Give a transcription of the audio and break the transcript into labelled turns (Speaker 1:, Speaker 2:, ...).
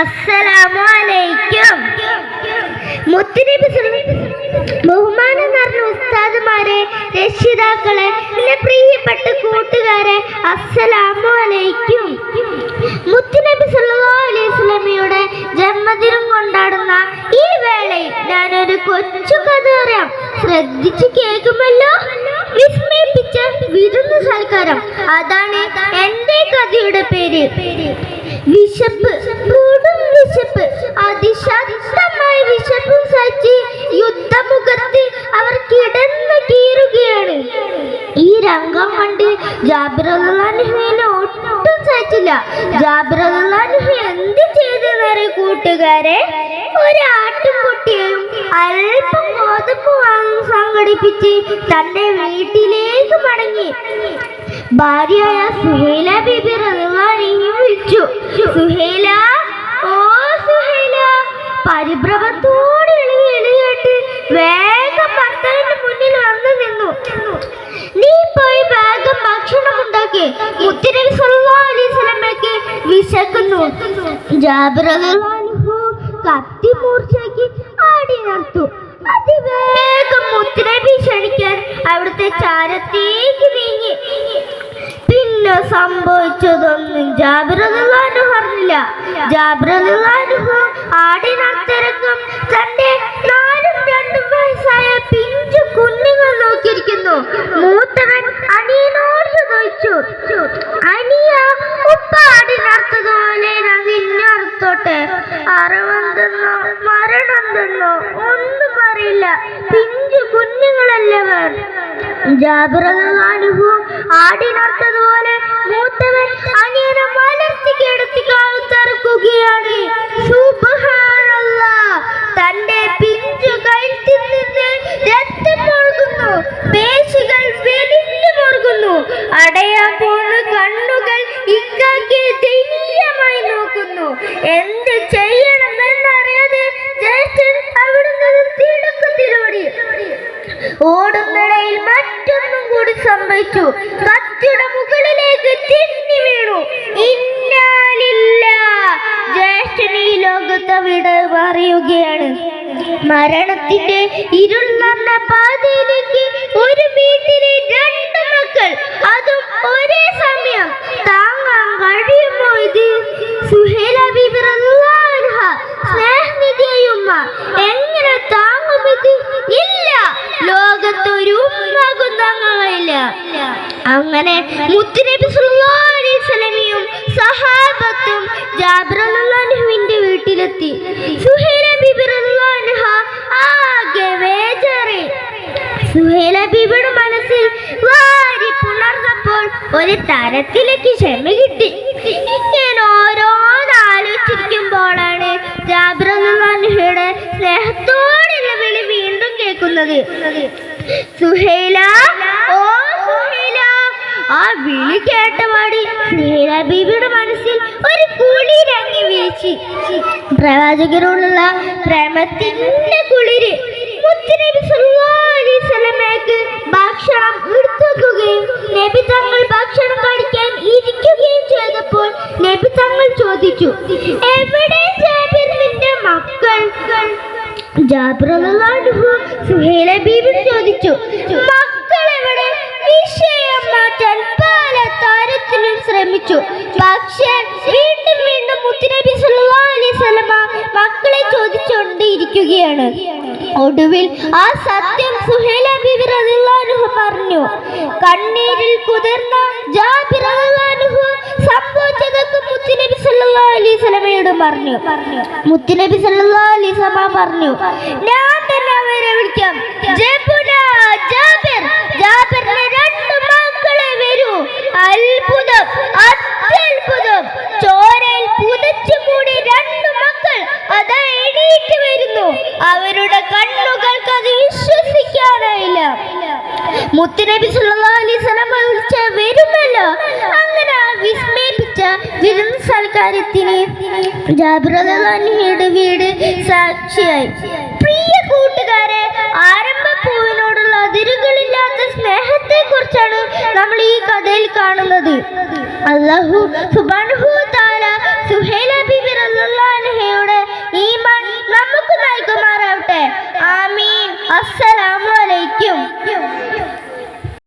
Speaker 1: അസ്സലാമു അലൈക്കും. മുത്തുനബി ബഹുമാനം നിറഞ്ഞ ഉസ്താദുമാരെ, രക്ഷിതാക്കളെ, എന്റെ പ്രിയപ്പെട്ട കൂട്ടുകാരെ, അസ്സലാമു അലൈക്കും. മുത്തുനബി സല്ലല്ലാഹു അലൈഹി വസല്ലമയുടെ ജന്മദിനം കൊണ്ടാടുന്ന ഈ വേളയിൽ ഞാനൊരു കൊച്ചു കഥ പറയാം. ശ്രദ്ധിച്ചു കേൾക്കുമല്ലോ. വിസ്മയിപ്പിച്ച വിരുന്ന് സൽക്കാരം, അതാണ് എന്റെ കഥയുടെ പേര്. വിശപ്പ്, കൊടും വിശപ്പ്, അതിശക്തമായ വിശപ്പ് സഹിച്ച് യുദ്ധമുഖത്ത് അവർ കിടന്നു കീറുകയാണ്. ഈ രംഗം കണ്ട് ജാബിർ റളിയല്ലാഹു ഒട്ടും സഹിച്ചില്ല. ജാബിർ റളിയല്ലാഹു എന്ത് ചെയ്തെന്നറിയ കൂട്ടുകാരെ, ഒരു ആട്ടുംകുട്ടിയെയും അല്പം ഗോതമ്പ് സംഘടിപ്പിച്ച് തന്റെ വീട്ടിലേക്ക് മടങ്ങി. ഭാര്യയായ സുഹൈല ബീബി റളിയല്ലാഹു വിളിച്ചു. സുഹൈല, ഓ സുഹൈല. പരിഭ്രമത്തോടെ എഴുകേട്ട് വേഗം ഭർത്താവിന്റെ മുന്നിൽ വന്നു നിന്നു. നീ പോയി വേഗം ഭക്ഷണം ഉണ്ടാക്കി, മുത്തുനബി സല്ലല്ലാഹു അലൈഹി വസല്ലമയ്ക്ക് വിശക്കുന്നു. ജാബിർ റളിയല്ലാഹു കത്തി മൂർച്ചയാക്കി ആടി നടത്തു. അതിവേഗം മുത്തുനബി ക്ഷണിക്കാൻ അവിടുത്തെ ചാരത്തേക്ക് നീങ്ങി. പിന്നെ സംഭവിച്ചതൊന്നും ജാബിർ റളിയല്ലാഹു അറിഞ്ഞില്ല. ജാബിർ റളിയല്ലാഹു ആടി നടത്തിറക്കം തന്റെ 4ഉം 2ഉം വയസ്സായ പിഞ്ചു കുഞ്ഞുങ്ങൾ നോക്കിയിരിക്കുന്നു. മൂത്തവൻ അനിയനോട് ചോദിച്ചു, അനിയ, ഉപ്പ ആടി നടത്തതുപോലെ ഞാൻ നിന്നെ അറുത്തോട്ടെ? അറിവെന്തെന്നോ മരണമെന്തെന്നോ ഒന്നും അറിയില്ല, പിഞ്ചു കുഞ്ഞുങ്ങളല്ലവർ. ജാബിർ റളിയല്ലാഹു ആടി നടത്തതുപോലെ മൂത്തവൻ അനിയനെ മലർത്തി കിടത്തി കാത്തറുക്കുകയാണ്. സുബ്ഹാനല്ലാഹ്, തന്റെ പിഞ്ചു കഴുത്തിൽ നിന്ന് രക്തം ഒഴുകുന്നു, പേശികൾ വലിഞ്ഞു മുറുകുന്നു. അടയാൻ പോകുന്ന കണ്ണുകൾ ഇക്കാക്കി ദയനീയമായി നോക്കുന്നു. എന്ത് ചെയ്യണമെന്നറിയാതെ ജ്യേഷ്ഠൻ അവിടുന്ന് തിടുക്കത്തിലോടി. ഓടുന്നിടയിൽ മറ്റൊന്നും കൂടി സംഭവിച്ചു. കത്തിയുടെ മുകളിലേക്ക് തിന്നി വീണു. ഇന്നാ ലില്ലാഹ്, ജ്യേഷ്ഠൻ ഈ ലോകത്തെ വിട പറയുകയാണ്. മരണത്തിന്റെ ഇരുൾ നിറഞ്ഞ പാതയിലേക്ക് ഒരു വീട്ടിലെ 2 മക്കൾ, അതും ഒരേ സമയം. താങ്ങാൻ കഴിയുമോ ഇത്? സുഹൈല ബീബി റളിയല്ലാഹു അൻഹ, സ്നേഹനിധിയുമ്മ, എങ്ങനെ താങ്ങും ഇത്? ഇല്ല, ലോകത്തൊരു ഉമ്മക്കും താങ്ങാനില്ല. അങ്ങനെ മുത്തുനബി സല്ലല്ലാഹു അലൈഹി വസല്ലമയും സഹാബത്തും ജാബിർ റളിയല്ലാഹുവിന്റെ വീട്ടിലെത്തി. സുഹൈല ബീബി റളിയല്ലാഹു അൻഹ ആകെ വേജാറി. സുഹൈല ബീബിയുടെ മനസ്സിൽ വാരി പുണർന്നപ്പോൾ ഒരു തരത്തിലേക്ക് ക്ഷമ കിട്ടി. ഇങ്ങനെ ഓരോന്ന് ആലോചിച്ചിരിക്കുമ്പോഴാണ് ജാബിർ റളിയല്ലാഹുവിന്റെ സ്നേഹത്തോടുള്ള വിളി വീണ്ടും കേൾക്കുന്നത്. സുഹൈല, ഓ സുഹൈല. ആ വിളി കേട്ടപാടി സുഹൈല ബീബിയുടെ മനസ്സിൽ ഒരു കുളിരങ്ങി വീശി. പ്രവാചകരോടുള്ള പ്രേമത്തിന്റെ കുളിര്. മുത്തുനബി സല്ലല്ലാഹു അലൈഹി വസല്ലമയ്ക്ക് ഭക്ഷണം എടുത്തുവെക്കുകയും നബി തങ്ങൾ ഭക്ഷണം കഴിക്കാൻ ഇരിക്കുകയും ചെയ്തപ്പോൾ നബി തങ്ങൾ ചോദിച്ചു, എവിടെ ജാബിറിന്റെ മക്കൾ? ജാബിർ റളിയല്ലാഹു സുഹൈല ബീബി ചോദിച്ചു, മക്കൾ എവിടെ? വിഷയം മാറ്റാൻ പല തരത്തിലും ശ്രമിച്ചു. പക്ഷേ വീണ്ടും വീണ്ടും മുത്തുനബി സല്ലല്ലാഹു അലൈഹി വസല്ലമ മക്കളെ ചോദിച്ചുകൊണ്ടിരിക്കുകയാണ്. ഒടുവിൽ ആ സത്യം സുഹൈല ബീബി റളിയല്ലാഹു പറഞ്ഞു. കണ്ണീരിൽ കുതിർന്ന ജാബിർ റളിയല്ലാഹു സംഭവിച്ചതൊക്കെ മുത്തുനബി സല്ലല്ലാഹു അലൈഹി വസല്ലമയോട് പറഞ്ഞു. മുത്തുനബി സല്ലല്ലാഹു അലൈഹി വസല്ലമ പറഞ്ഞു, ഞാൻ തന്നെ അവരെ വിളിക്കാം. ജാബിർ, ജാബിറിന്റെ 2 മക്കളെ വരൂ. അത്ഭുതം, അത്യത്ഭുതം. ചോരയിൽ പുതച്ചുകൂടി 2 മക്കൾ അതാ എണീറ്റ് വരുന്നു. അവരുടെ കണ്ണുകൾക്ക് അത് വിശ്വസിക്കാനായില്ല. മുത്തുനബി സല്ലല്ലാഹു അലൈഹി വസല്ലമ വിളിച്ച വരുമല്ലോ. അങ്ങനെ വിസ്മയിപ്പിച്ച വിരുന്ന് സൽക്കാരത്തിന് ജാബിർ റളിയല്ലാഹുവിന്റെ വീട് സാക്ഷിയായി. പ്രിയ കൂട്ടുകാരെ, ആരംഭപ്പൂവിനോടുള്ള അതിരുകളില്ലാത്ത സ്നേഹത്തെ കുറിച്ചാണ് നമ്മൾ ഈ കഥയിൽ കാണുന്നത്. അല്ലാഹു സുബ്ഹാനഹു വ തആല സുഹൈല ബീബി റളിയല്ലാഹു അസ്സലാമു അലൈക്കും.